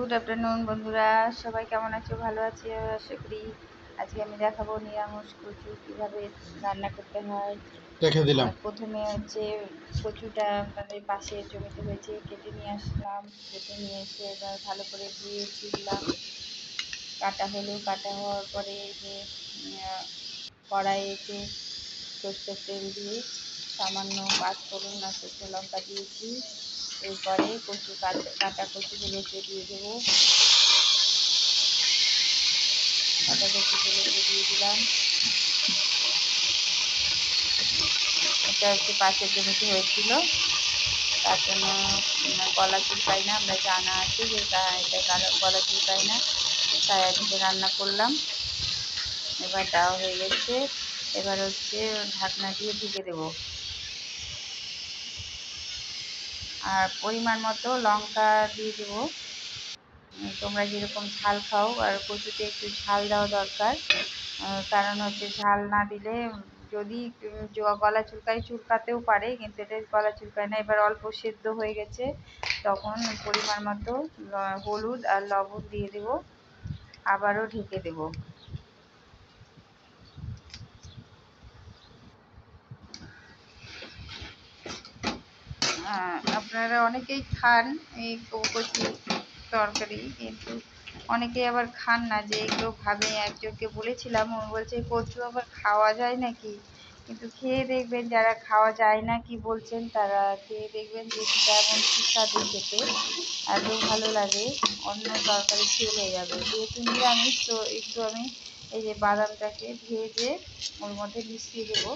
Good afternoon বন্ধুরা, সবাই কেমন আছো? ভালো আছি আশা করি। আজকে আমি দেখাবো নিরামিষ কচু কীভাবে রান্না করতে হয়। দেখে দিলাম। প্রথমে হচ্ছে কচুটা আমাদের পাশের জমিতে হয়েছে, কেটে নিয়ে আসলাম। কেটে নিয়ে এসে এবার ভালো করে ধুয়ে ছিললাম, কাটা হলো। কাটা হওয়ার পরে যে কড়াইতে সর্ষের তেল দিয়ে সামান্য পাঁচফোড়ন আর শুকনো লঙ্কা দিয়েছি। এরপরে কাটা কচুগুলোকে দিয়ে দেবো। কাটা কচুগুলোকে দিয়ে দিলাম। এটা হচ্ছে পাশের জমিতে হয়েছিল, তার জন্য গলা চুলকায় না। আমরা জানা আছে যে এটা গলা চুলকায় না, তাই আজকে রান্না করলাম। এবার দেওয়া হয়ে গেছে, এবার হচ্ছে ঢাকনা দিয়ে ঢেকে দেবো। আর পরিমাণ মতো লঙ্কা দিয়ে দেবো। তোমরা যেরকম ঝাল খাও, আর কচুতে একটু ঝাল দেওয়া দরকার। কারণ হচ্ছে ঝাল না দিলে যদি গলা চুলকাতেও পারে, কিন্তু এটা গলা চুলকায় না। এবার অল্প সেদ্ধ হয়ে গেছে, তখন পরিমাণ মতো হলুদ আর লবণ দিয়ে দেব। আবারও ঢেকে দেব। আপনারা অনেকেই খান এই কচু তরকারি, কিন্তু অনেকে আবার খান না। যে এগুলো ভাবে, একজনকে বলেছিলাম, ও বলছে কচু আবার খাওয়া যায় নাকি। কিন্তু খেয়ে দেখবেন, যারা খাওয়া যায় না কি বলছেন, তারা খেয়ে দেখবেন যে কেমন সুস্বাদু খেতে, এত ভালো লাগে। অন্য তরকারি ফেল হয়ে যাবে। যেহেতু নিরামিষ, তো একটু আমি এই যে বাদামটাকে ভেজে ওর মধ্যে মিশিয়ে দেবো,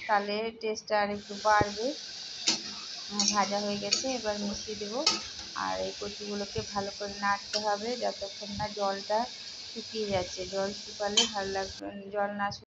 তাহলে টেস্টটা আর একটু বাড়বে। ভাজা হয়ে গেছে, এবার মিশিয়ে দেবো। আর এই কচুগুলোকে ভালো করে নাড়তে হবে যতক্ষণ না জলটা শুকিয়ে যাচ্ছে। জল শুকালে ভালো লাগবে, জল না